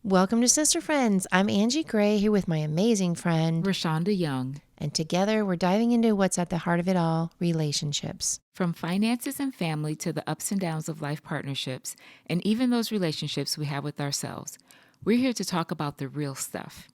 Welcome to Sister Friends. I'm Angie Gray here with my amazing friend, ReShonda Young. and together we're diving into what's at the heart of it all, relationships. From finances and family to the ups and downs of life partnerships, and even those relationships we have with ourselves, we're here to talk about the real stuff.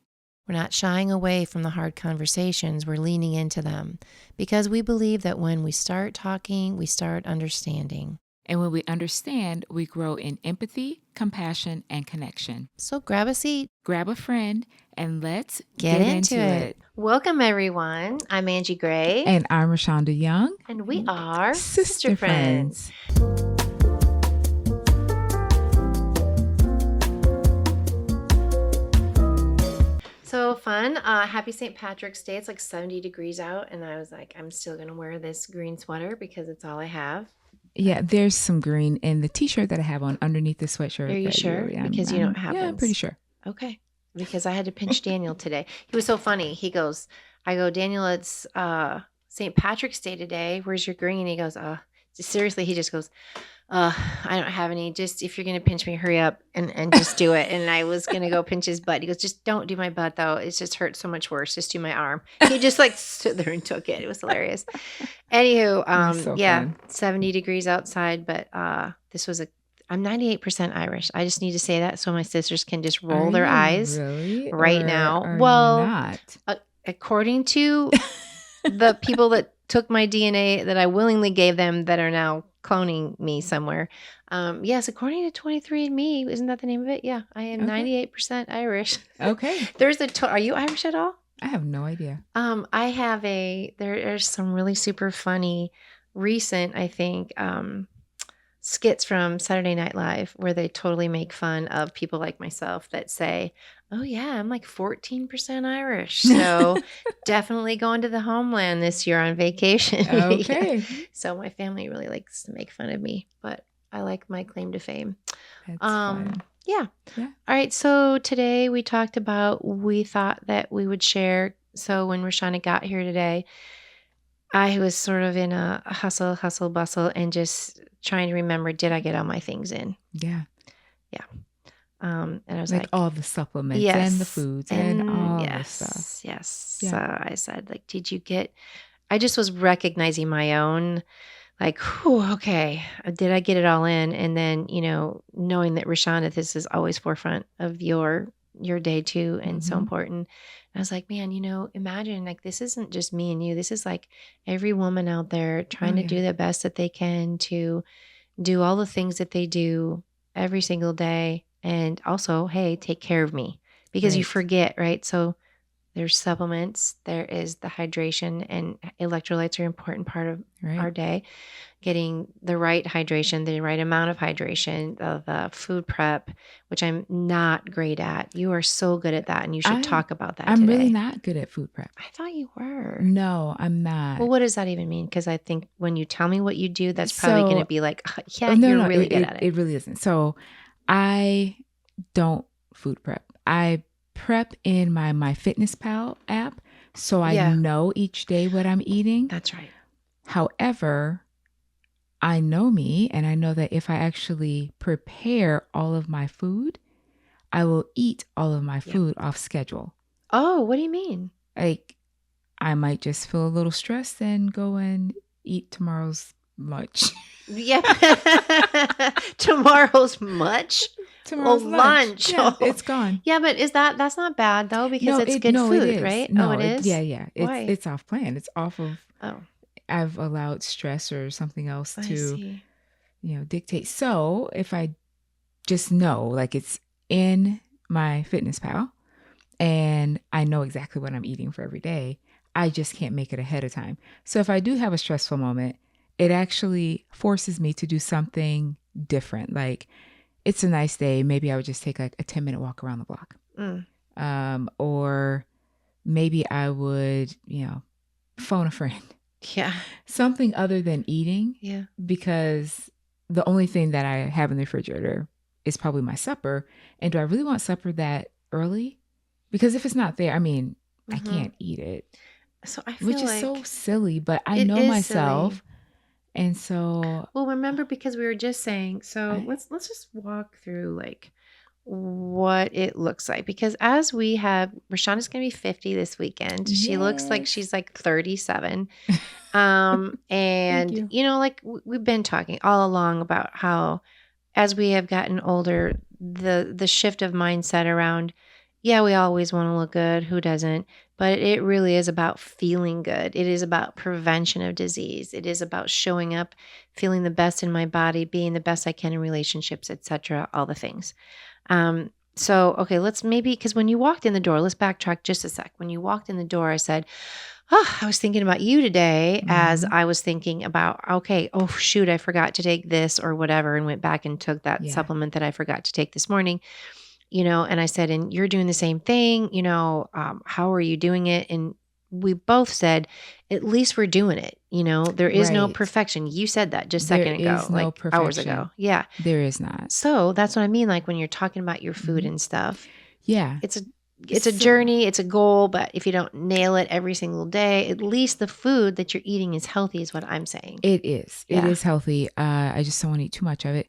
We're not shying away from the hard conversations, we're leaning into them because we believe that when we start talking, we start understanding. And when we understand, we grow in empathy, compassion, and connection. So grab a seat, Grab a friend, and let's get into it. Welcome, everyone. I'm Angie Gray. And I'm ReShonda Young. And we are Sister Friends. So fun. Happy St. Patrick's Day. It's like 70 degrees out. And I was like, I'm still going to wear this green sweater because it's all I have. Yeah, there's some green in the t-shirt that I have on underneath the sweatshirt. Are you sure? Because you know what happens. Yeah, I'm pretty sure. Okay. Because I had to pinch Daniel today. He was so funny. He goes, Daniel, it's St. Patrick's Day today. Where's your green? He goes, seriously, he just goes, I don't have any. Just if you're going to pinch me, hurry up and just do it. And I was going to go pinch his butt. He goes, just don't do my butt, though. It just hurts so much worse. Just do my arm. He just like stood there and took it. It was hilarious. Anywho, so yeah, fun. 70 degrees outside. But this was I'm 98% Irish. I just need to say that so my sisters can just roll their eyes really? right Or now. are you Well, not? According to the people that took my DNA that I willingly gave them that are now cloning me somewhere. Yes, according to 23andMe, isn't that the name of it? Yeah, I am Okay. 98% Irish. Okay. Are you Irish at all? I have no idea. There's some really super funny recent, I think, skits from Saturday Night Live where they totally make fun of people like myself that say, oh yeah, I'm like 14% Irish. So definitely going to the homeland this year on vacation. Okay. Yeah. So my family really likes to make fun of me, but I like my claim to fame. That's fun. Yeah. Yeah. All right. So today we thought that we would share. So when ReShonda got here today, I was sort of in a hustle, bustle, and just trying to remember, did I get all my things in? Yeah. And I was Like like, all the supplements yes, and the foods and all the yes, stuff. yes. Yeah. So I said, like, I just was recognizing my own, like, whew, okay, did I get it all in? And then, knowing that ReShonda, this is always forefront of your day too, and so Mhm. important. I was like, man, imagine like this isn't just me and you. This is like every woman out there trying to yeah. do the best that they can to do all the things that they do every single day. And also, hey, take care of me because you Right. forget, right? So there's supplements, there is the hydration, and electrolytes are an important part of Right. our day. Getting the right hydration, the right amount of hydration, the food prep, which I'm not great at. You are so good at that, and you should talk about that I'm today. really not good at food prep. I thought you were. No, I'm not. Well, what does that even mean? Because I think when you tell me what you do, that's probably going to be like, yeah, no, you're really good at it. It really isn't. So I don't food prep. I prep in my MyFitnessPal app, so I know each day what I'm eating. That's right. However, I know me, and I know that if I actually prepare all of my food, I will eat all of my food off schedule. Oh, what do you mean? Like, I might just feel a little stressed and go and eat tomorrow's lunch. Yeah. Tomorrow's much? Tomorrow's lunch. Yeah, it's gone. Yeah, but that's not bad though, because it's good food, it is. right? No, it is? Yeah. Why? It's off plan. It's off of, I've allowed stress or something else to, see. Dictate. So if I just know, like it's in my MyFitnessPal and I know exactly what I'm eating for every day, I just can't make it ahead of time. So if I do have a stressful moment, it actually forces me to do something different. Like, it's a nice day. Maybe I would just take like a 10-minute walk around the block. Or maybe I would, phone a friend. Yeah. Something other than eating. Yeah. Because the only thing that I have in the refrigerator is probably my supper. And do I really want supper that early? Because if it's not there, I mean, I can't eat it. So I feel which is so silly, but I know myself. Silly. And so, well, remember, because we were just saying, so let's just walk through like what it looks like, because as we have, ReShonda's going to be 50 this weekend. She looks like Yes. she's like 37. Thank And you. like we've been talking all along about how as we have gotten older, the shift of mindset around, yeah, we always want to look good. Who doesn't? But it really is about feeling good. It is about prevention of disease. It is about showing up, feeling the best in my body, being the best I can in relationships, etc. All the things. So okay, let's maybe, because when you walked in the door, let's backtrack just a sec. When you walked in the door, I said, oh, I was thinking about you today as Mhm. I was thinking about, okay, oh, shoot, I forgot to take this or whatever, and went back and took that Yeah. supplement that I forgot to take this morning, and I said, and you're doing the same thing, how are you doing it? And we both said, at least we're doing it. There is no Right. perfection. You said that just a There second ago, is no like hours perfection. ago. Yeah. There is not. So that's what I mean. Like when you're talking about your food Mhm. and stuff, Yeah. it's a it's a So journey, it's a goal, but if you don't nail it every single day, at least the food that you're eating is healthy is what I'm saying. it is. It Yeah. is healthy. I just don't want to eat too much of it.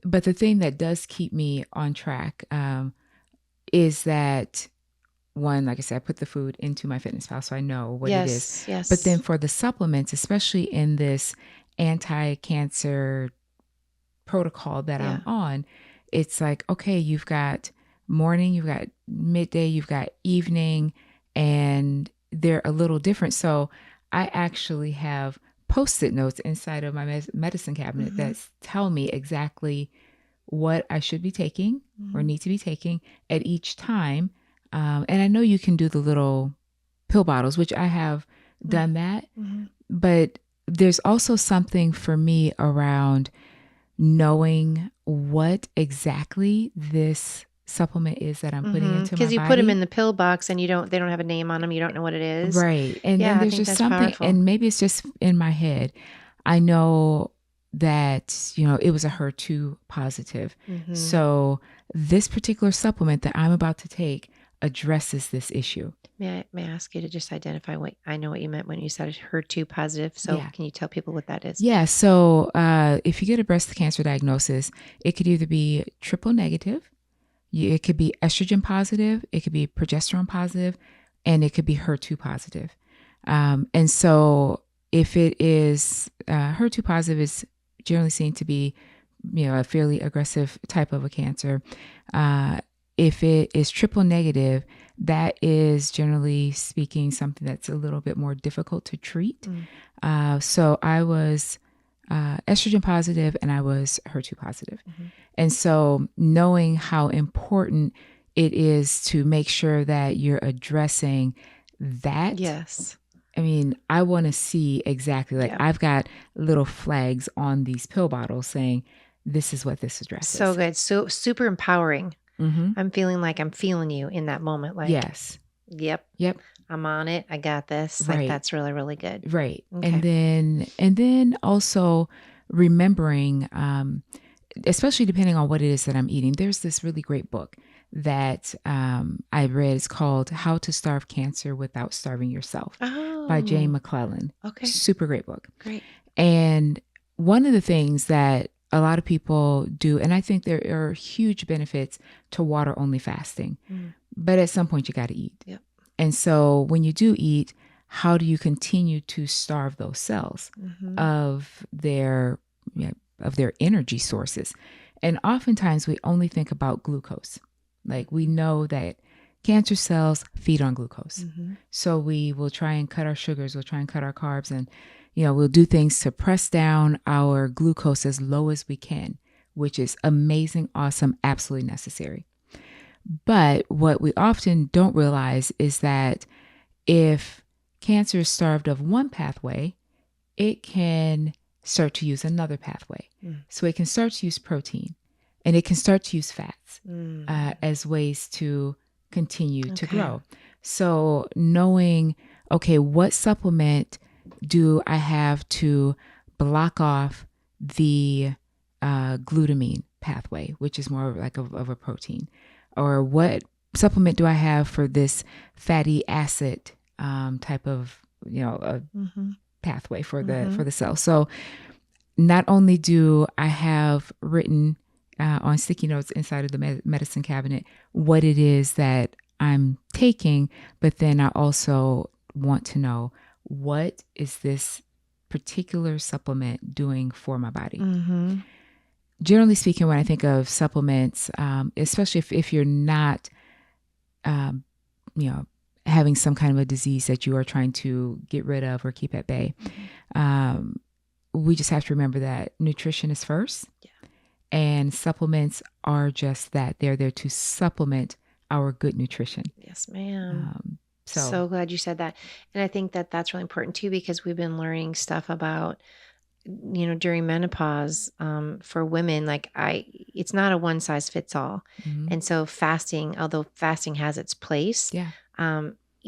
But the thing that does keep me on track is that one, like I said, I put the food into my fitness pal so I know what it is. Yes, But then yes. for the supplements, especially in this anti-cancer protocol that Yeah. I'm on, it's like, okay, you've got morning, you've got midday, you've got evening, and they're a little different. So I actually have post-it notes inside of my medicine cabinet Mhm. that tell me exactly what I should be taking or Mhm. need to be taking at each time. And I know you can do the little pill bottles, which I have Mhm. done that, Mhm. but there's also something for me around knowing what exactly this supplement is that I'm putting Mhm. into my Because you put them in body. the pill box and they don't have a name on them. You don't know what it is. Right. And Yeah, I there's think just that's something, powerful. and maybe it's just in my head. I know that, it was a HER2 positive. Mhm. So this particular supplement that I'm about to take addresses this issue. May I ask you to just identify what I know what you meant when you said HER2 positive. So Yeah. can you tell people what that is? Yeah. So if you get a breast cancer diagnosis, it could either be triple negative, it could be estrogen positive, it could be progesterone positive, and it could be HER2 positive. And so if it is HER2 positive, is generally seen to be, a fairly aggressive type of a cancer. If it is triple negative, that is generally speaking something that's a little bit more difficult to treat. Mm. So I was estrogen positive and I was HER2 positive. Mhm. And so knowing how important it is to make sure that you're addressing that. Yes. I mean, I want to see exactly, like Yeah. I've got little flags on these pill bottles saying, this is what this So addresses. good. So super empowering. Mm-hmm. I'm feeling like I'm feeling you in that moment. Like, Yes. yep, Yep. I'm on it. I got this. Like, Right. that's really, really good. Right. Okay. And then also remembering, especially depending on what it is that I'm eating. There's this really great book that I read. It's called How to Starve Cancer Without Starving Yourself by Jane Oh, McClellan. okay. Super great book. Great. And one of the things that a lot of people do, and I think there are huge benefits to water only fasting, Mm. but at some point you got to eat. Yep. And so when you do eat, how do you continue to starve those cells Mm-hmm. of their of their energy sources? And oftentimes we only think about glucose. Like we know that cancer cells feed on glucose. Mm-hmm. So we will try and cut our sugars, we'll try and cut our carbs, and we'll do things to press down our glucose as low as we can, which is amazing, awesome, absolutely necessary. But what we often don't realize is that if cancer is starved of one pathway, it can start to use another pathway. Mm. So it can start to use protein and it can start to use fats Mm. as ways to continue to Okay. grow. So knowing, okay, what supplement do I have to block off the glutamine pathway, which is more like of a protein? Or what supplement do I have for this fatty acid type of, Mm-hmm. pathway for Mm-hmm. the cell? So not only do I have written on sticky notes inside of the medicine cabinet what it is that I'm taking, but then I also want to know, what is this particular supplement doing for my body? Mm-hmm. Generally speaking, when I think of supplements, especially if you're not, having some kind of a disease that you are trying to get rid of or keep at bay, we just have to remember that nutrition is first. Yeah. And supplements are just that. They're there to supplement our good nutrition. Yes, ma'am. So So glad you said that. And I think that that's really important too, because we've been learning stuff about, during menopause, for women, like it's not a one size fits all. And so fasting, although fasting has its place, yeah,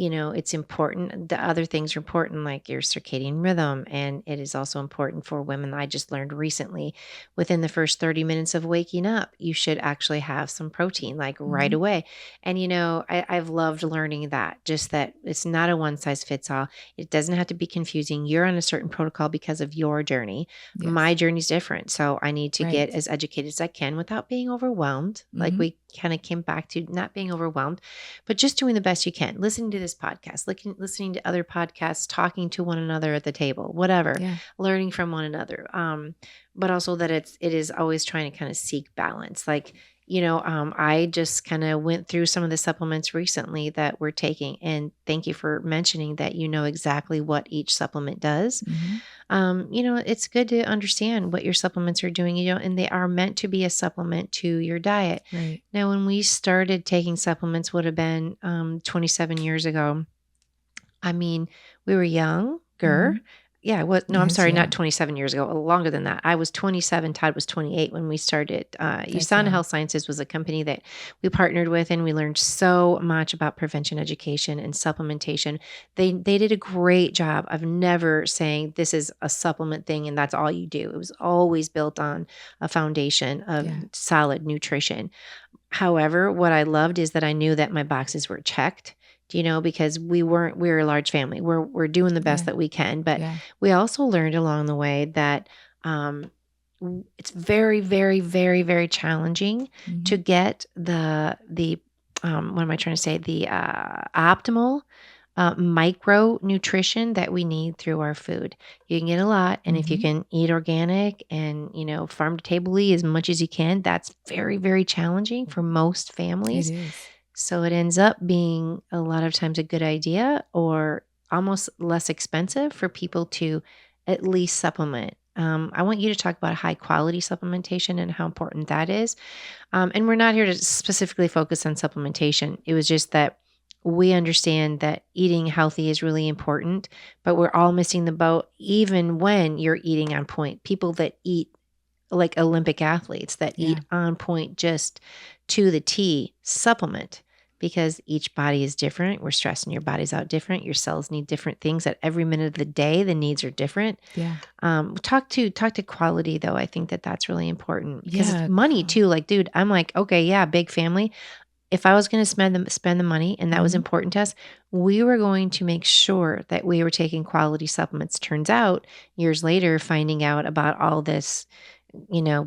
it's important. The other things are important, like your circadian rhythm. And it is also important for women. I just learned recently, within the first 30 minutes of waking up, you should actually have some protein, like right away. And, I've loved learning that, just that it's not a one size fits all. It doesn't have to be confusing. You're on a certain protocol because of your journey. yes. My journey's different. So I need to get Right. as educated as I can without being overwhelmed. Like we kind of came back to not being overwhelmed, but just doing the best you can. Listening to this podcast, listening to other podcasts, talking to one another at the table, whatever, Yeah. learning from one another. But also that it is always trying to kind of seek balance. Like, I just kind of went through some of the supplements recently that we're taking, and thank you for mentioning that you know exactly what each supplement does. It's good to understand what your supplements are doing, and they are meant to be a supplement to your diet. Right. Now, when we started taking supplements would have been 27 years ago. I mean, we were younger. Yeah, no, I'm Yes, sorry, yeah. not 27 years ago, longer than that. I was 27, Todd was 28 when we started. That's USANA young. Health Sciences was a company that we partnered with, and we learned so much about prevention education and supplementation. They did a great job of never saying this is a supplement thing and that's all you do. It was always built on a foundation of Yeah. solid nutrition. However, what I loved is that I knew that my boxes were checked, because we're a large family. We're doing the best Yeah. that we can, but Yeah. we also learned along the way that it's very, very, very, very challenging to get the what am I trying to say? The optimal micronutrition that we need through our food. You can get a lot, and if you can eat organic and farm to table as much as you can, that's very, very challenging for most families. It is. So it ends up being a lot of times a good idea, or almost less expensive for people to at least supplement. I want you to talk about high quality supplementation and how important that is. And we're not here to specifically focus on supplementation. It was just that we understand that eating healthy is really important, but we're all missing the boat even when you're eating on point. People that eat like Olympic athletes that Yeah. eat on point, just to the T, supplement, because each body is different. We're stressing your bodies out different. Your cells need different things at every minute of the day. The needs are different. Yeah. Talk to quality though. I think that that's really important because Yeah. it's money too. Like, dude, I'm like, okay, yeah, big family. If I was going to spend the money and that was important to us, we were going to make sure that we were taking quality supplements. Turns out years later, finding out about all this,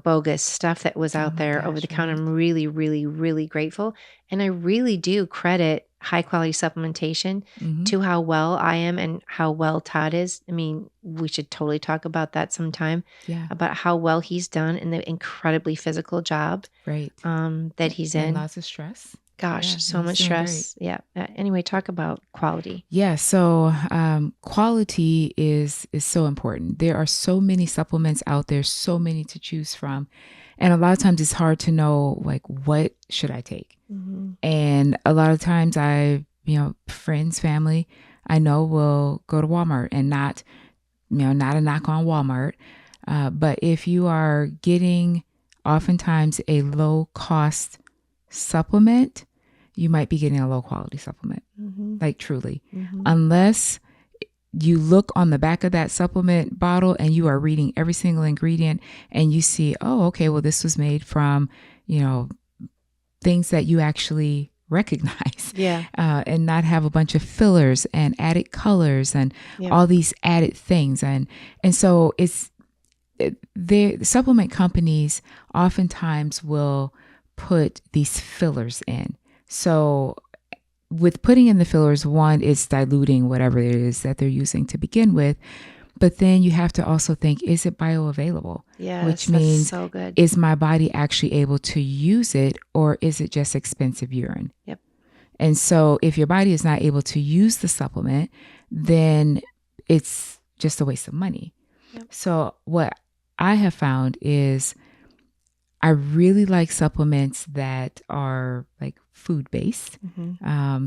bogus stuff that was Oh out my there gosh, over the counter. right. I'm really, really, really grateful. And I really do credit high quality supplementation to how well I am and how well Todd is. I mean, we should totally talk about that sometime, Yeah. about how well he's done and the incredibly physical job Right. that he's And in. lots of stress. Gosh, Yeah, so he's much doing great. stress. Yeah. Anyway, talk about quality. Yeah, so quality is so important. There are so many supplements out there, so many to choose from. And a lot of times it's hard to know, like, what should I take? And a lot of times friends, family, I know will go to Walmart, and not a knock on Walmart. But if you are getting oftentimes a low cost supplement, you might be getting a low quality supplement, like truly, unless you look on the back of that supplement bottle and you are reading every single ingredient and you see, oh, okay, well, this was made from, things that you actually recognize. Yeah. And not have a bunch of fillers and added colors and all these added things. And so the supplement companies oftentimes will put these fillers in. So with putting in the fillers, one, it's diluting whatever it is that they're using to begin with. But then you have to also think, is it bioavailable? Yes, Which that's means, so good. is my body actually able to use it, or is it just expensive urine? Yep. And so if your body is not able to use the supplement, then it's just a waste of money. Yep. So what I have found is I really like supplements that are like food based.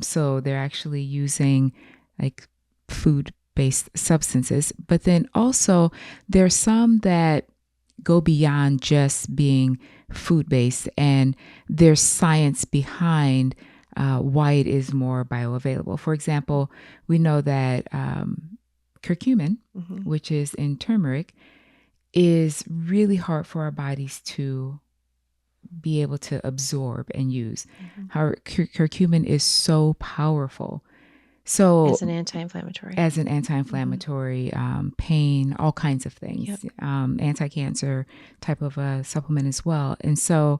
So they're actually using like food based substances. But then also there's some that go beyond just being food based, and there's science behind why it is more bioavailable. For example, we know that curcumin, which is in turmeric, is really hard for our bodies to be able to absorb and use. How curcumin is so powerful. So As an anti-inflammatory. Pain, all kinds of things. Yep. Anti-cancer type of a supplement as well. And so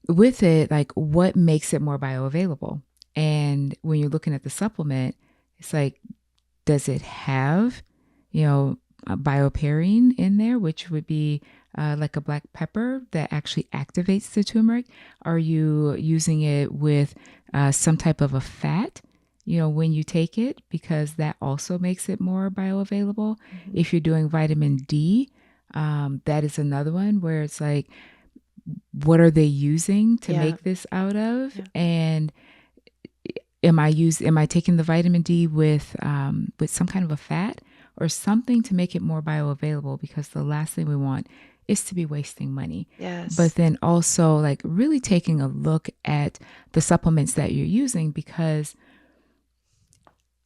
with it, like, what makes it more bioavailable? And when you're looking at the supplement, it's like, does it have, a bioperine in there, which would be like a black pepper that actually activates the turmeric? Are you using it with some type of a fat, when you take it, because that also makes it more bioavailable? If you're doing vitamin D, that is another one where it's like, what are they using to make this out of? Yeah. And am I taking the vitamin D with some kind of a fat or something to make it more bioavailable? Because the last thing we want is to be wasting money. Yes. But then also, like, really taking a look at the supplements that you're using, because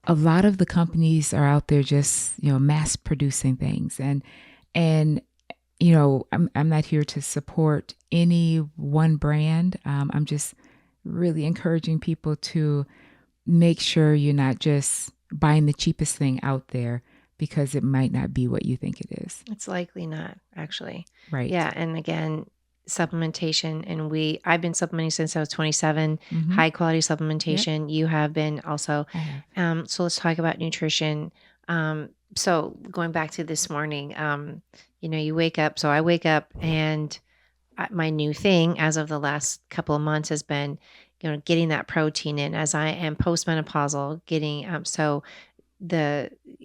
a lot of the companies are out there just, mass producing things. And I'm not here to support any one brand. I'm just really encouraging people to make sure you're not just buying the cheapest thing out there, because it might not be what you think it is. It's likely not, actually. Right. Yeah. And again, supplementation, and I've been supplementing since I was 27, high quality supplementation. Yep. You have been also. I have. So let's talk about nutrition. So going back to this morning, you wake up. So I wake up, and my new thing as of the last couple of months has been, getting that protein in, as I am postmenopausal, getting, so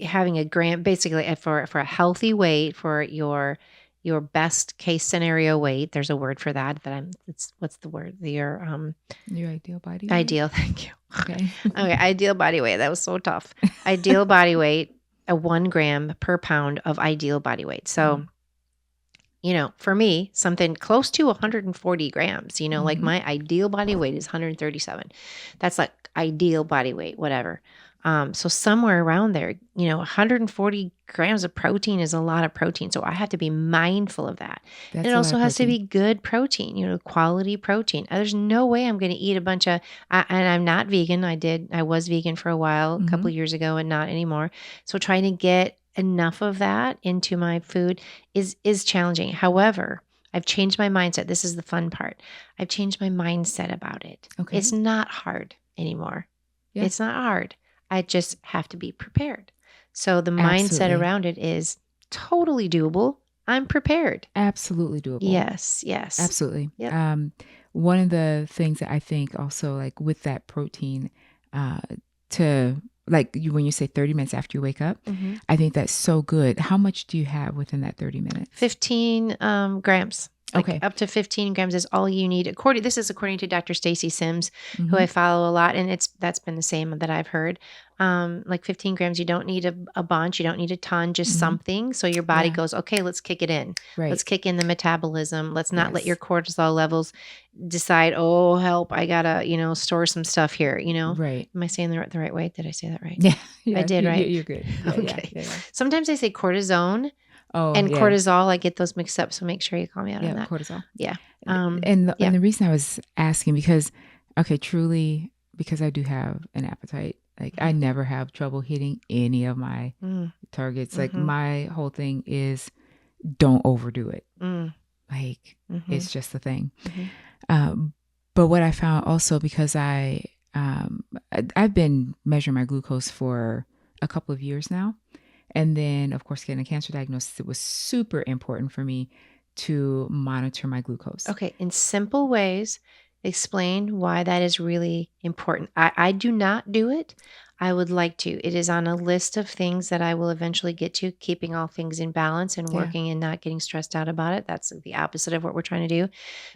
having a gram, basically for a healthy weight, for your best case scenario weight. There's a word for that what's the word? Your ideal body weight? Ideal. Thank you. Okay. Okay. Ideal body weight. That was so tough. Ideal body weight, a 1 gram per pound of ideal body weight. So, for me, something close to 140 grams, like my ideal body weight is 137. That's like ideal body weight, whatever. So somewhere around there, 140 grams of protein is a lot of protein. So I have to be mindful of that. That's and it also has to be good protein, quality protein. There's no way I'm going to eat a bunch of, and I'm not vegan. I was vegan for a while, a couple of years ago, and not anymore. So trying to get enough of that into my food is challenging. However, I've changed my mindset. This is the fun part. I've changed my mindset about it. Okay. It's not hard anymore. Yeah. It's not hard. I just have to be prepared. So the mindset around it is totally doable. I'm prepared. Absolutely doable. Yes. Absolutely. Yep. One of the things that I think also, like, with that protein, to, like, when you say 30 minutes after you wake up, I think that's so good. How much do you have within that 30 minutes? 15 grams. Okay. Up to 15 grams is all you need. This is according to Dr. Stacy Sims, who I follow a lot, and that's been the same that I've heard. 15 grams, you don't need a bunch, you don't need a ton, just something. So your body goes, okay, let's kick it in. Right. Let's kick in the metabolism. Let's not let your cortisol levels decide, oh, help, I gotta, store some stuff here, Right. Am I saying the right way? Did I say that right? Yeah. I did, right? You're good. Yeah, okay. Yeah. Sometimes I say cortisone. And cortisol, I get those mixed up. So make sure you call me out on that. Cortisol. Yeah. And the reason I was asking, because, truly, because I do have an appetite. Like, I never have trouble hitting any of my targets. Like, my whole thing is don't overdo it. Mm. Like, Mm-hmm. it's just the thing. Mm-hmm. But what I found also, because I've been measuring my glucose for a couple of years now. And then, of course, getting a cancer diagnosis, it was super important for me to monitor my glucose. Okay, in simple ways, explain why that is really important. I do not do it. I would like to. It is on a list of things that I will eventually get to, keeping all things in balance and Yeah. working and not getting stressed out about it. That's the opposite of what we're trying to do.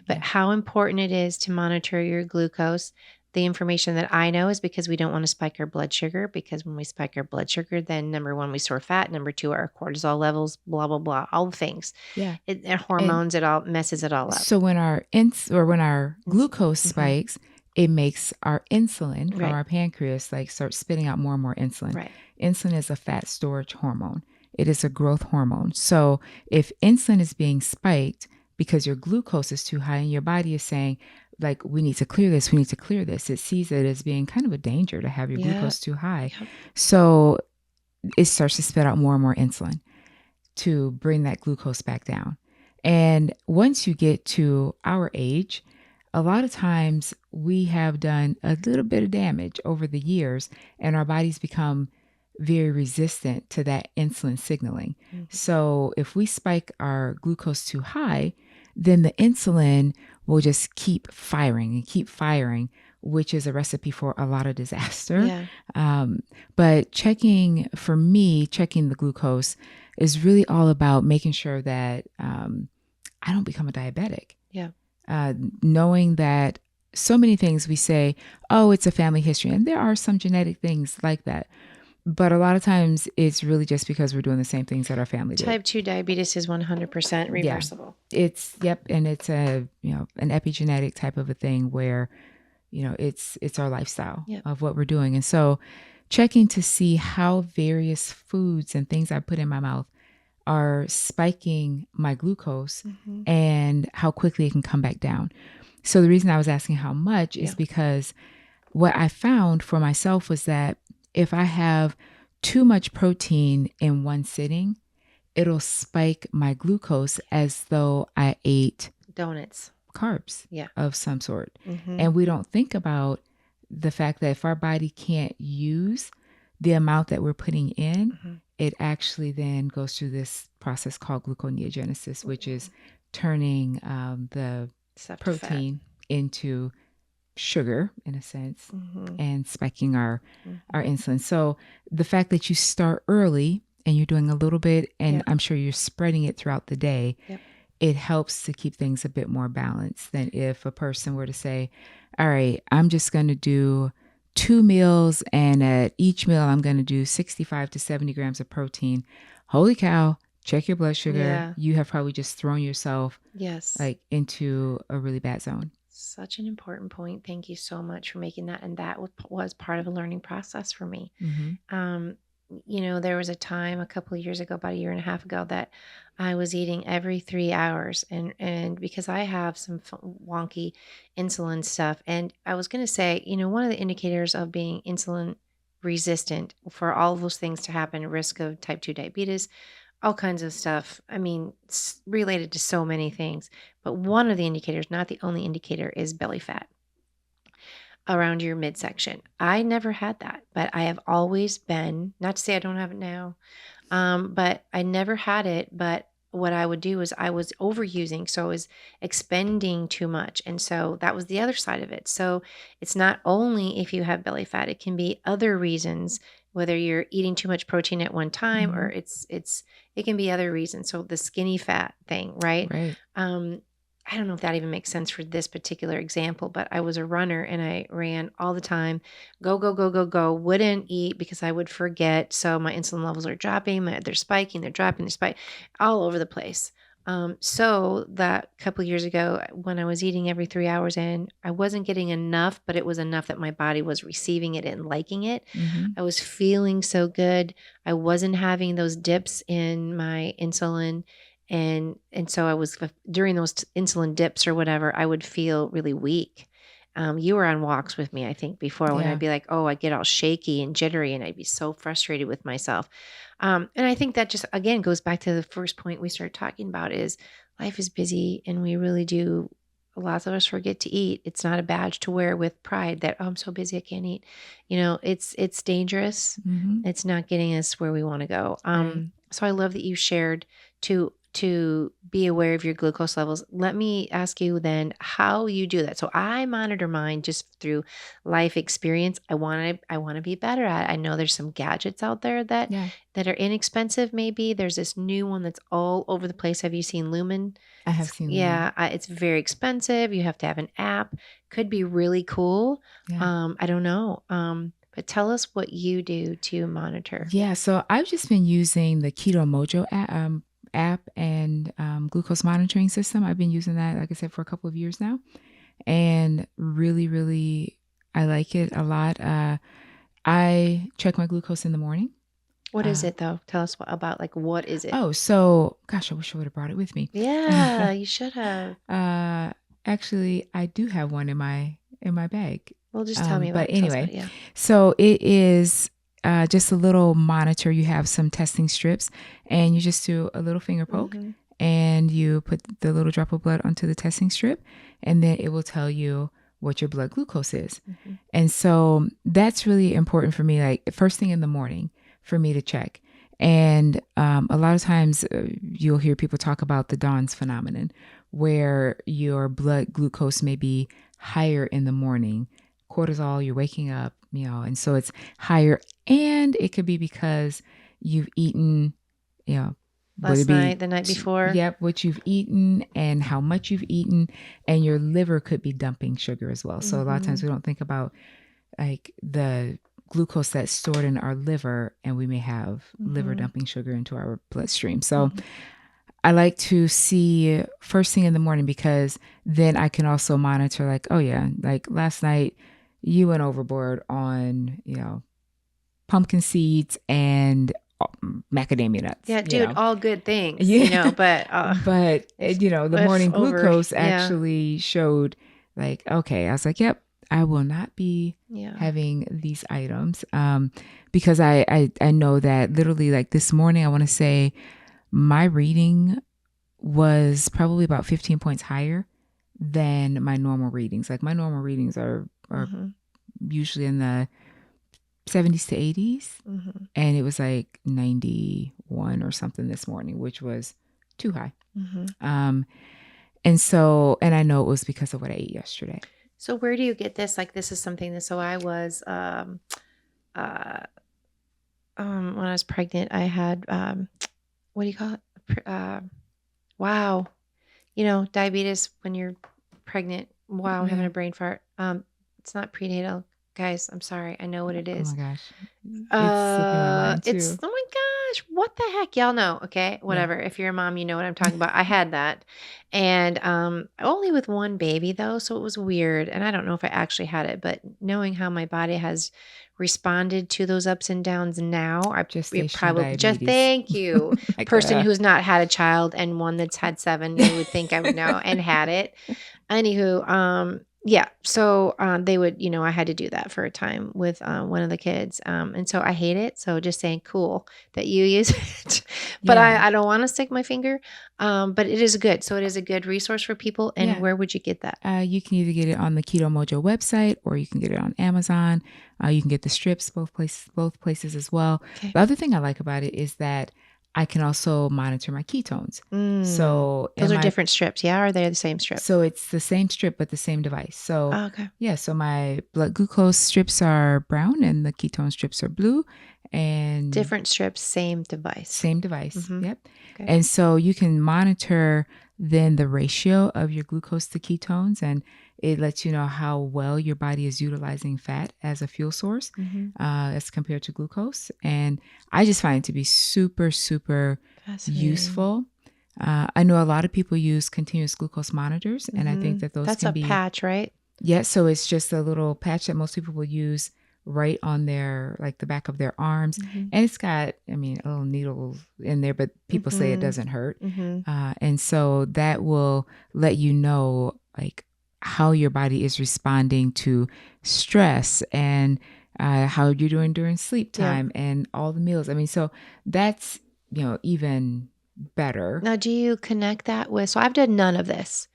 But Yeah. how important it is to monitor your glucose. The information that I know is because we don't want to spike our blood sugar, because when we spike our blood sugar, then number one, we store fat. Number two, our cortisol levels, blah, blah, blah, all the things. Yeah. Hormones, it all messes it all up. So when our glucose Mm-hmm. spikes, it makes our insulin from Right. our pancreas like start spitting out more and more insulin. Right. Insulin is a fat storage hormone. It is a growth hormone. So if insulin is being spiked because your glucose is too high and your body is saying, like, we need to clear this, we need to clear this, it sees it as being kind of a danger to have your glucose too high. Yep. So it starts to spit out more and more insulin to bring that glucose back down. And once you get to our age, a lot of times we have done a little bit of damage over the years, and our bodies become very resistant to that insulin signaling. Mm-hmm. So if we spike our glucose too high, then the insulin will just keep firing and keep firing, which is a recipe for a lot of disaster. Yeah. But checking the glucose is really all about making sure that I don't become a diabetic. Yeah. Knowing that so many things we say, oh, it's a family history. And there are some genetic things like that. But a lot of times it's really just because we're doing the same things that our family did. Type 2 diabetes is 100% reversible. Yeah. And it's an epigenetic type of a thing where, it's our lifestyle of what we're doing. And so checking to see how various foods and things I put in my mouth are spiking my glucose and how quickly it can come back down. So the reason I was asking how much is because what I found for myself was that if I have too much protein in one sitting, it'll spike my glucose as though I ate donuts, carbs of some sort. Mm-hmm. And we don't think about the fact that if our body can't use the amount that we're putting in, it actually then goes through this process called gluconeogenesis, which is turning the protein into sugar, in a sense, and spiking our insulin. So the fact that you start early and you're doing a little bit, and I'm sure you're spreading it throughout the day, it helps to keep things a bit more balanced than if a person were to say, all right, I'm just going to do 2 meals, and at each meal I'm going to do 65 to 70 grams of protein. Holy cow, check your blood sugar. Yeah. You have probably just thrown yourself into a really bad zone. Such an important point. Thank you so much for making that. And that was part of a learning process for me. There was a time a couple of years ago, about a year and a half ago, that I was eating every 3 hours. And because I have some wonky insulin stuff, and I was going to say, one of the indicators of being insulin resistant for all of those things to happen, risk of type 2 diabetes, all kinds of stuff. I mean, it's related to so many things. But one of the indicators, not the only indicator, is belly fat around your midsection. I never had that, but I have always been, not to say I don't have it now, but I never had it. But what I would do is I was overusing. So I was expending too much. And so that was the other side of it. So it's not only if you have belly fat, it can be other reasons, whether you're eating too much protein at one time or it can be other reasons. So the skinny fat thing, right? Right. I don't know if that even makes sense for this particular example, but I was a runner and I ran all the time, go, go, go, go, go, wouldn't eat because I would forget. So my insulin levels are dropping, they're spiking, they're dropping, they're spiking all over the place. So that couple of years ago, when I was eating every 3 hours in, I wasn't getting enough, but it was enough that my body was receiving it and liking it. I was feeling so good. I wasn't having those dips in my insulin. And so I was, during those insulin dips or whatever, I would feel really weak. You were on walks with me, I think, before when Yeah. I'd be like, oh, I get all shaky and jittery and I'd be so frustrated with myself. And I think that just, again, goes back to the first point we started talking about is life is busy and we really do. Lots of us forget to eat. It's not a badge to wear with pride that, oh, I'm so busy I can't eat. It's dangerous. Mm-hmm. It's not getting us where we want to go. Right. So I love that you shared to be aware of your glucose levels. Let me ask you then how you do that. So I monitor mine just through life experience. I want to be better at it. I know there's some gadgets out there that Yeah. that are inexpensive maybe. There's this new one that's all over the place. Have you seen Lumen? I have seen Lumen. Yeah, it's very expensive. You have to have an app. Could be really cool. Yeah. I don't know. But tell us what you do to monitor. Yeah. So I've just been using the Keto Mojo app and glucose monitoring system. I've been using that, like I said, for a couple of years now, and really, really, I like it a lot. I check my glucose in the morning. What is it though? Tell us about what is it? Oh, so gosh, I wish I would have brought it with me. Yeah, you should have. Actually, I do have one in my bag. Well, just tell me about But it. Tell us anyway, about it. Yeah. so it is just a little monitor. You have some testing strips, and you just do a little finger poke, Mhm. and you put the little drop of blood onto the testing strip, and then it will tell you what your blood glucose is. Mhm. And so that's really important for me, like first thing in the morning for me to check. And a lot of times you'll hear people talk about the DAWNS phenomenon, where your blood glucose may be higher in the morning. Cortisol, you're waking up, and so it's higher. And it could be because you've eaten, Last night, the night before. Yep, what you've eaten and how much you've eaten, and your liver could be dumping sugar as well. So a lot of times we don't think about like the glucose that's stored in our liver, and we may have liver dumping sugar into our bloodstream. So I like to see first thing in the morning, because then I can also monitor like, oh yeah, like last night you went overboard on, pumpkin seeds and macadamia nuts. Yeah, dude, all good things. Yeah. But But the if morning over- glucose yeah. actually showed like, okay, I was like, yep, I will not be Yeah. having these items. Because I know that literally like this morning, I want to say my reading was probably about 15 points higher than my normal readings. Like my normal readings are usually in the 70s to 80s. And it was like 91 or something this morning, which was too high. And I know it was because of what I ate yesterday. So where do you get this? Like this is something that, so I was, when I was pregnant, I had, what do you call it? Wow. Diabetes when you're pregnant. Wow. I'm having a brain fart. It's not prenatal. Guys, I'm sorry. I know what it is. Oh my gosh. It's slipping my mind too. Oh my gosh, what the heck? Y'all know, okay? Whatever. If you're a mom, you know what I'm talking about. I had that. And only with one baby though, so it was weird. And I don't know if I actually had it, but knowing how my body has responded to those ups and downs now, I Gestational probably just diabetes. thank you. Like, Person who's not had a child and one that's had 7, you would think I would know and had it. Anywho, yeah. So they would, I had to do that for a time with one of the kids. And so I hate it. So just saying cool that you use it. But Yeah. I don't want to stick my finger. But it is good. So it is a good resource for people. And Yeah. where would you get that? You can either get it on the Keto Mojo website, or you can get it on Amazon. You can get the strips both places as well. Okay. The other thing I like about it is that I can also monitor my ketones. So those are different strips, yeah? Or are they the same strip? So it's the same strip, but the same device. So okay. Yeah, so my blood glucose strips are brown and the ketone strips are blue. And different strips, same device. Same device. Yep. Okay. And so you can monitor then the ratio of your glucose to ketones, and it lets you know how well your body is utilizing fat as a fuel source as compared to glucose. And I just find it to be super, super useful. I know a lot of people use continuous glucose monitors, and I think that those that's can a be patch, right? Yeah, so it's just a little patch that most people will use right on their, like the back of their arms. And it's got, a little needle in there, but people say it doesn't hurt. And so that will let you know, like, how your body is responding to stress and how you're doing during sleep Yeah. time and all the meals. I mean, so that's, even better. Now, do you connect that with, so I've done none of this.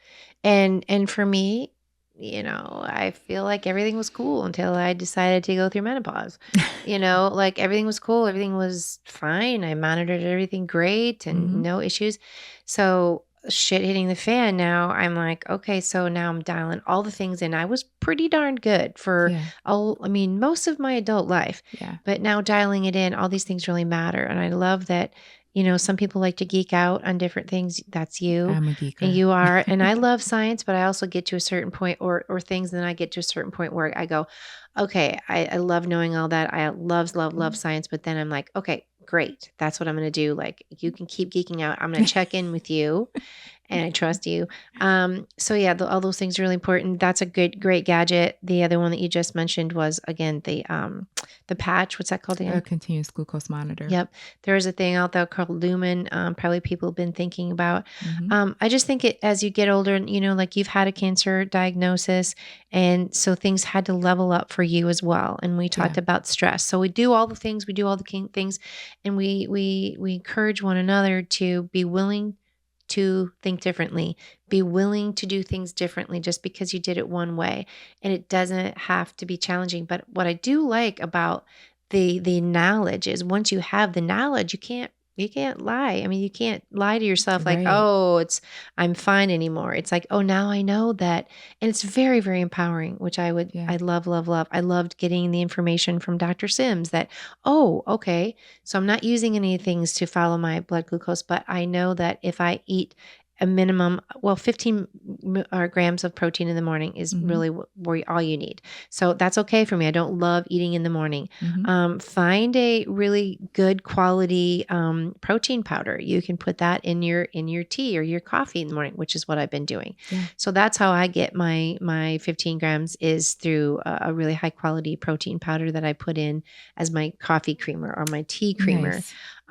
And for me, I feel like everything was cool until I decided to go through menopause. Like everything was cool, everything was fine. I monitored everything great and Mhm. no issues. So shit hitting the fan now, I'm like, okay, so now I'm dialing all the things in. I was pretty darn good for Yeah. most of my adult life. Yeah. But now dialing it in, all these things really matter. And I love that, some people like to geek out on different things. That's you. I'm a And geeker. you are, and I love science, but I also get to a certain point or things, and then I get to a certain point where I go, okay, I love knowing all that. I love science, but then I'm like, okay, great. That's what I'm going to do. Like you can keep geeking out. I'm going to check in with you and I trust you. So yeah, all those things are really important. That's a great gadget. The other one that you just mentioned was again the patch. What's that called A again? continuous glucose monitor. Yep. There is a thing out there called Lumen. Probably people have been thinking about. Hmm. I just think as you get older, and like you've had a cancer diagnosis, and so things had to level up for you as well. And we Yeah. talked about stress. So we do all the things, we do all the things, and we encourage one another to be willing to think differently, be willing to do things differently just because you did it one way. And it doesn't have to be challenging. But what I do like about the knowledge is once you have the knowledge, you can't lie. I mean, you can't lie to yourself like, Right. oh, I'm fine anymore. It's like, oh, now I know that. And it's very, very empowering, which I Yeah. love, love, love. I loved getting the information from Dr. Sims that, oh, okay. So I'm not using any things to follow my blood glucose, but I know that if I eat a minimum, 15 grams of protein in the morning is Hmm. really where all you need. So that's okay for me. I don't love eating in the morning. Hmm. Find a really good quality protein powder. You can put that in your tea or your coffee in the morning, which is what I've been doing. Yeah. So that's how I get my 15 grams is through a really high quality protein powder that I put in as my coffee creamer or my tea creamer.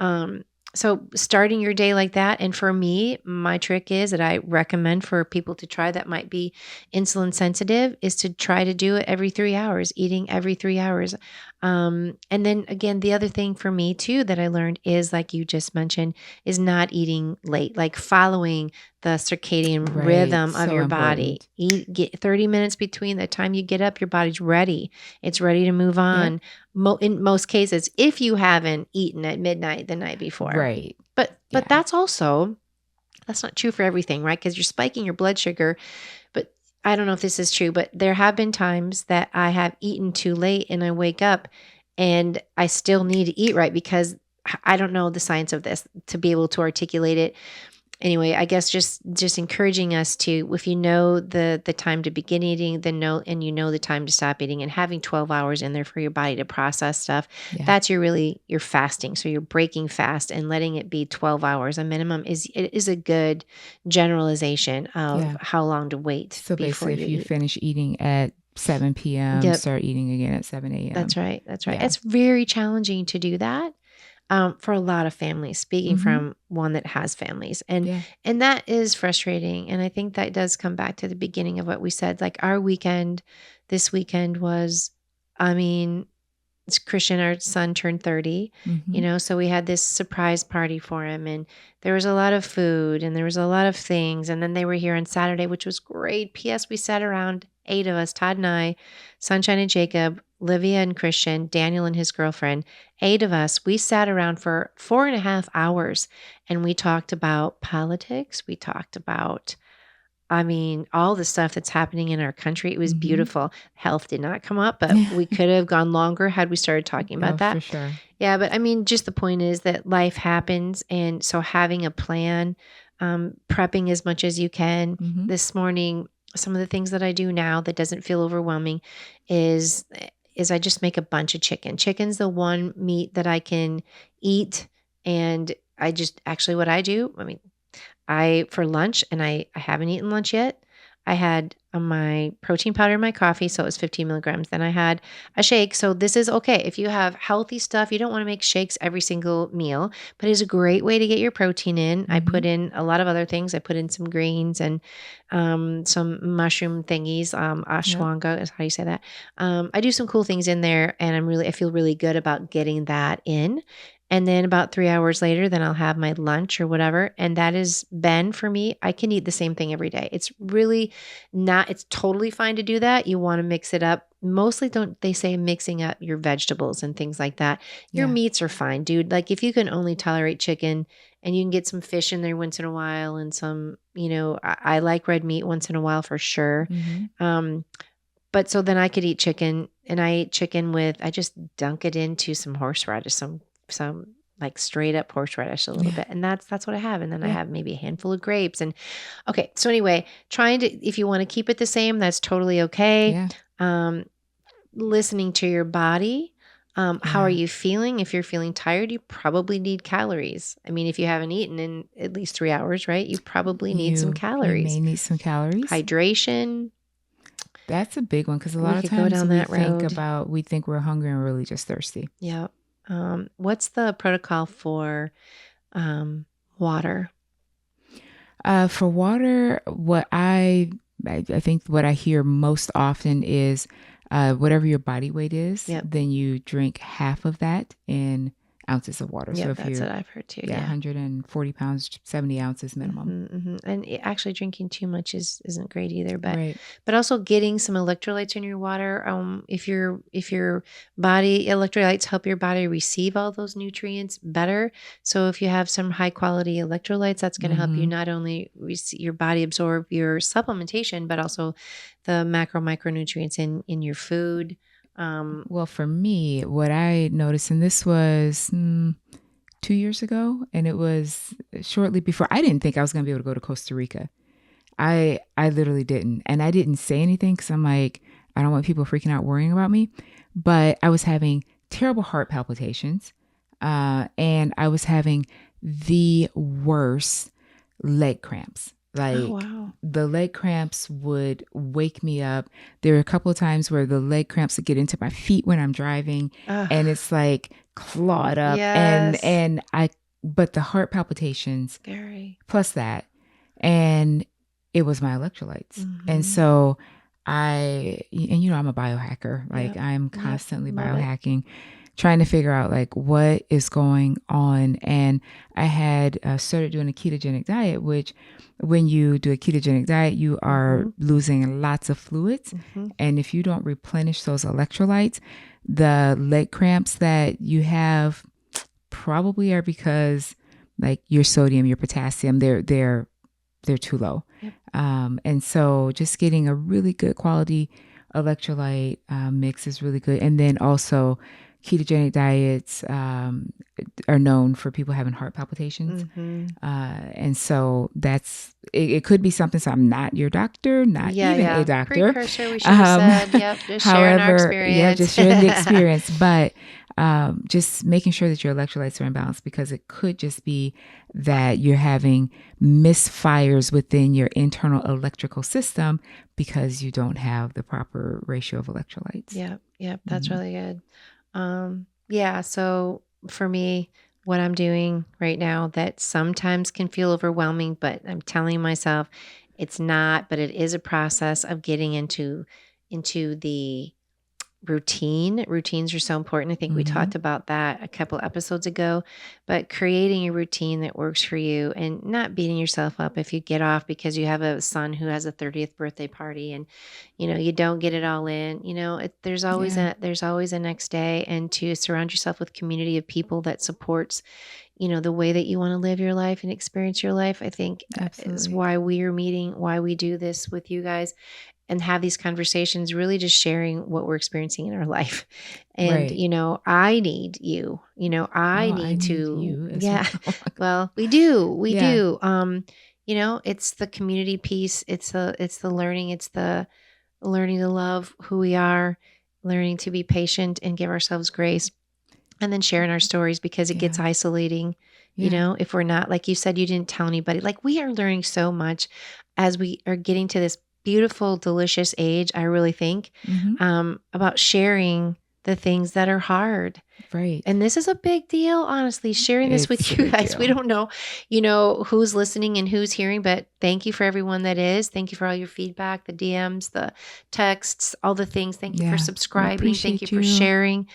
Nice. So starting your day like that, and for me, my trick is that I recommend for people to try that might be insulin sensitive is to try to do it every 3 hours, eating every 3 hours. And then again, the other thing for me too that I learned is like you just mentioned is not eating late, like following the circadian Right. rhythm of So your body. important. Get 30 minutes between the time you get up, your body's ready. It's ready to move Yep. on. In most cases, if you haven't eaten at midnight the night before. Right. But Yeah. that's not true for everything, right? Because you're spiking your blood sugar. But I don't know if this is true, but there have been times that I have eaten too late and I wake up and I still need to eat right because I don't know the science of this to be able to articulate it. Anyway, I guess just encouraging us to, if you know the time to begin eating, then know, and you know the time to stop eating, and having 12 hours in there for your body to process stuff, Yeah. that's your fasting. So you're breaking fast and letting it be 12 hours. A minimum is a good generalization of Yeah. how long to wait So before basically, if you you eat. finish eating at 7 p.m., Yep, start eating again at 7 a.m. that's right. That's right. Yeah. It's very challenging to do that. For a lot of families, speaking Hmm. from one that has families, and Yeah. and that is frustrating. And I think that does come back to the beginning of what we said. Like our weekend, this weekend was, I mean, it's Christian, our son turned 30, Hmm. so we had this surprise party for him, and there was a lot of food and there was a lot of things. And then they were here on Saturday, which was great. P.S. We sat around, 8 of us, Todd and I, Sunshine and Jacob, Livia and Christian, Daniel and his girlfriend, 8 of us. We sat around for 4.5 hours and we talked about politics. We talked about all the stuff that's happening in our country. It was Hmm. beautiful. Health did not come up, but we could have gone longer had we started talking about Oh, for that. sure. Yeah, but just the point is that life happens. And so having a plan, prepping as much as you can. Hmm. This morning, some of the things that I do now that doesn't feel overwhelming is I just make a bunch of chicken. Chicken's the one meat that I can eat. And I just what I do, for lunch, and I haven't eaten lunch yet. I had my protein powder in my coffee, so it was 15 milligrams. Then I had a shake. So this is okay if you have healthy stuff. You don't want to make shakes every single meal, but it's a great way to get your protein in. I Mm-hmm. put in a lot of other things. I put in some greens and some mushroom thingies. Yep. Ashwanga is how you say that. I do some cool things in there, and I feel really good about getting that in. And then about 3 hours later, then I'll have my lunch or whatever. And that has been for me. I can eat the same thing every day. It's really not, it's totally fine to do that. You want to mix it up. Mostly don't they say mixing up your vegetables and things like that. Your Yeah. meats are fine, dude. Like if you can only tolerate chicken and you can get some fish in there once in a while and some, I like red meat once in a while for sure. Mm-hmm. Um, but so then I could eat chicken and I eat chicken with, I just dunk it into some horseradish, some like straight up horseradish a little Yeah. bit. And that's what I have. And then I Yeah. have maybe a handful of grapes. And okay. So anyway, trying to, if you want to keep it the same, that's totally okay. Yeah. Um, Listening to your body. How are Yeah. you feeling? If you're feeling tired, you probably need calories. I mean, if you haven't eaten in at least 3 hours, right? You probably need some You may calories. need some calories. Hydration. That's a big one because a lot We of could go times down that road. we think we're hungry and we're really just thirsty. Yeah. What's the protocol for water? For water, I think what I hear most often is whatever your body weight is, Yep. then you drink half of that in ounces of water. So Yep, if that's you're what I've heard too. 140 pounds, 70 ounces minimum. And actually, drinking too much isn't great either. But Right. but also getting some electrolytes in your water. If your body electrolytes help your body receive all those nutrients better. So if you have some high quality electrolytes, that's going to help you Mm-hmm. not only your body absorb your supplementation, but also the macro micronutrients in your food. Well, for me, what I noticed, and this was 2 years ago, and it was shortly before, I didn't think I was going to be able to go to Costa Rica. I literally didn't. And I didn't say anything because I'm like, I don't want people freaking out worrying about me. But I was having terrible heart palpitations. And I was having the worst leg cramps. Oh Like wow. the leg cramps would wake me up. There were a couple of times where the leg cramps would get into my feet when I'm driving, Ugh. and it's like clawed up. Yes. But the heart palpitations Scary. plus that, and it was my electrolytes. And Mhm. so I'm a biohacker. Like Yep. I'm Yep. constantly Love it. biohacking, trying to figure out like what is going on. And I had started doing a ketogenic diet, which when you do a ketogenic diet, you are losing lots of fluids. Mhm. And if you don't replenish those electrolytes, the leg cramps that you have probably are because like your sodium, your potassium, they're too low. Yep. And so just getting a really good quality electrolyte mix is really good. And then also ketogenic diets are known for people having heart palpitations. And so it could be something. So I'm not your doctor, not even a doctor. Precursor, we should have said. Yep. Just sharing our experience. Yeah, just sharing the experience. But just making sure that your electrolytes are in balance, because it could just be that you're having misfires within your internal electrical system because you don't have the proper ratio of electrolytes. Yep. That's really good. Yeah. So for me, what I'm doing right now that sometimes can feel overwhelming, but I'm telling myself it's not, but it is a process of getting into the routine. Routines are so important. I think we talked about that a couple episodes ago, but creating a routine that works for you and not beating yourself up if you get off because you have a son who has a 30th birthday party and you don't get it all in. There's always Yeah. there's always a next day, and to surround yourself with community of people that supports the way that you want to live your life and experience your life, I think is Absolutely. why we are meeting, why we do this with you guys and have these conversations, really just sharing what we're experiencing in our life. And, Right. I need you, I Oh, I need need to, you as yeah, well. well, we do, Yeah. it's the community piece. It's the learning. It's the learning to love who we are, learning to be patient and give ourselves grace, and then sharing our stories because it gets Yeah. isolating. Yeah. If we're not, like you said, you didn't tell anybody, like we are learning so much as we are getting to this beautiful, delicious age, I really think, about sharing the things that are hard. Right. And this is a big deal, honestly, sharing this with It's a you big guys. We deal. don't know, who's listening and who's hearing, but thank you for everyone that is. Thank you for all your feedback, the DMs, the texts, all the things. Thank you for Yeah. We subscribing. Thank you appreciate for you. sharing.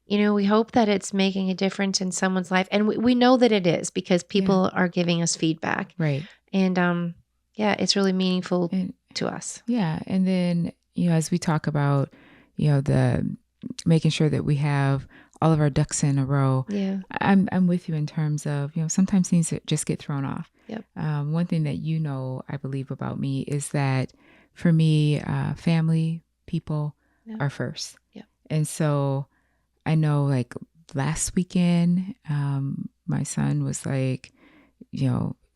We hope that it's making a difference in someone's life. And we know that it is because Yeah. people are giving us feedback. Right. And yeah, it's really meaningful And to us. yeah. And then, as we talk about, the making sure that we have all of our ducks in a row. Yeah. I'm with you in terms of, sometimes things just get thrown off. Yep. One thing that I believe about me is that for me, family, people Yep. are first. Yep. And so I know like last weekend, my son was like,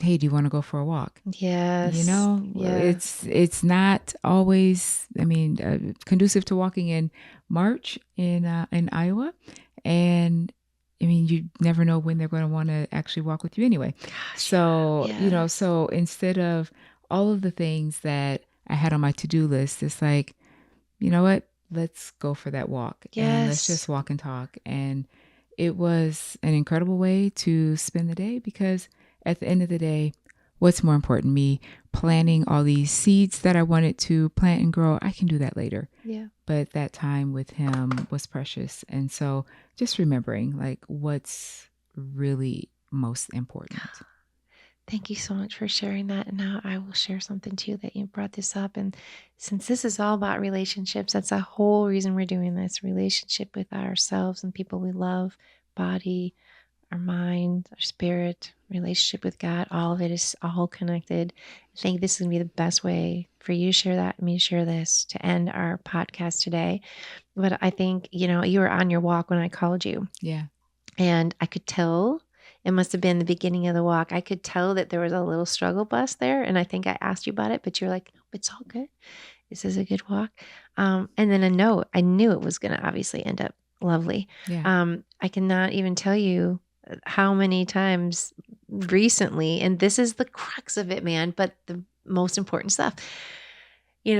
hey, do you want to go for a walk? Yes. Yeah. It's not always, conducive to walking in March in Iowa. And you never know when they're going to want to actually walk with you anyway. Gosh, So, yeah. so instead of all of the things that I had on my to-do list, it's like, you know what? Let's go for that walk and let's Yes. just walk and talk. And it was an incredible way to spend the day because at the end of the day, what's more important, me planting all these seeds that I wanted to plant and grow? I can do that later. Yeah. But that time with him was precious. And so just remembering like what's really most important. Thank you so much for sharing that. And now I will share something too that you brought this up. And since this is all about relationships, that's the whole reason we're doing this relationship with ourselves and people we love, body, our mind, our spirit, relationship with God. All of it is all connected. I think this is going to be the best way for you to share that, me to share this to end our podcast today. But I think, you were on your walk when I called you. Yeah. And I could tell it must have been the beginning of the walk. I could tell that there was a little struggle bus there. And I think I asked you about it, but you're like, nope, it's all good. This is a good walk. And then I knew it was going to obviously end up lovely. Yeah. I cannot even tell you how many times recently, and this is the crux of it, man, but the most important stuff,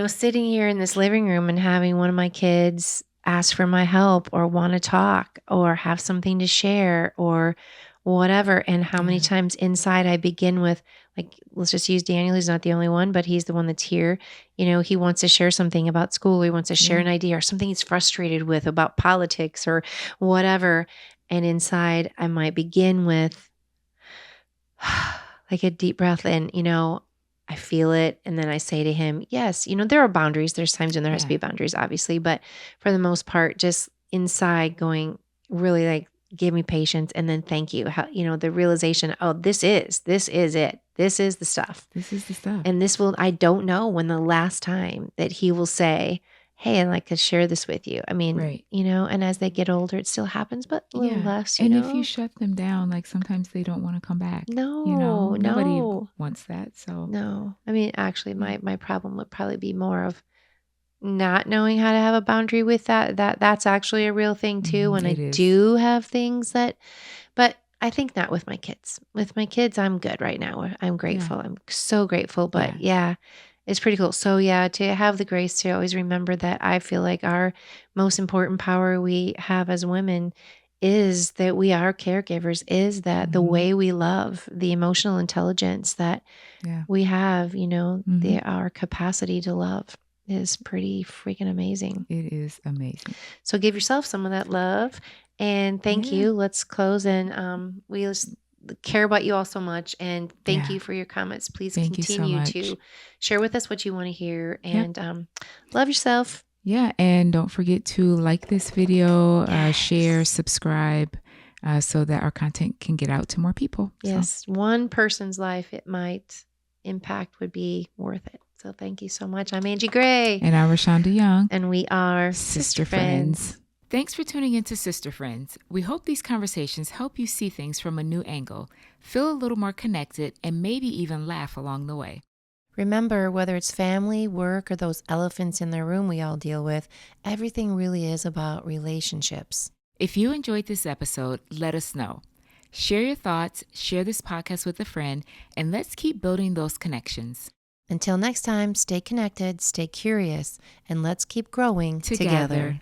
sitting here in this living room and having one of my kids ask for my help or want to talk or have something to share or whatever. And how many times inside I begin with, like, let's just use Daniel. He's not the only one, but he's the one that's here. He wants to share something about school. He wants to share an idea or something he's frustrated with about politics or whatever. And inside I might begin with like a deep breath in, I feel it. And then I say to him, yes, there are boundaries. There's times when there has to be boundaries, obviously. But for the most part, just inside going really like, give me patience. And then thank you. How, the realization, oh, this is it. This is the stuff. This is the stuff. And I don't know when the last time that he will say, hey, I'd like to share this with you. Right. And as they get older, it still happens, but a little less, And if you shut them down, like sometimes they don't want to come back. No, nobody no. wants that. So No. Actually, my problem would probably be more of not knowing how to have a boundary with that. That's actually a real thing too. When I do have things but I think not with my kids. With my kids, I'm good right now. I'm grateful. I'm so grateful. But yeah, it's pretty cool. So yeah, to have the grace to always remember that I feel like our most important power we have as women is that we are caregivers, is that the way we love, the emotional intelligence that we have, our capacity to love is pretty freaking amazing. It is amazing. So give yourself some of that love and thank you. Let's close and we just care about you all so much and thank you for your comments. Please continue to share with us what you want to hear and love yourself. Yeah. And don't forget to like this video, share, subscribe, so that our content can get out to more people. Yes. So. One person's life it might impact would be worth it. So thank you so much. I'm Angie Gray. And I'm ReShonda Young. And we are Sister Friends. Thanks for tuning into Sister Friends. We hope these conversations help you see things from a new angle, feel a little more connected, and maybe even laugh along the way. Remember, whether it's family, work, or those elephants in the room we all deal with, everything really is about relationships. If you enjoyed this episode, let us know. Share your thoughts, share this podcast with a friend, and let's keep building those connections. Until next time, stay connected, stay curious, and let's keep growing Together. together.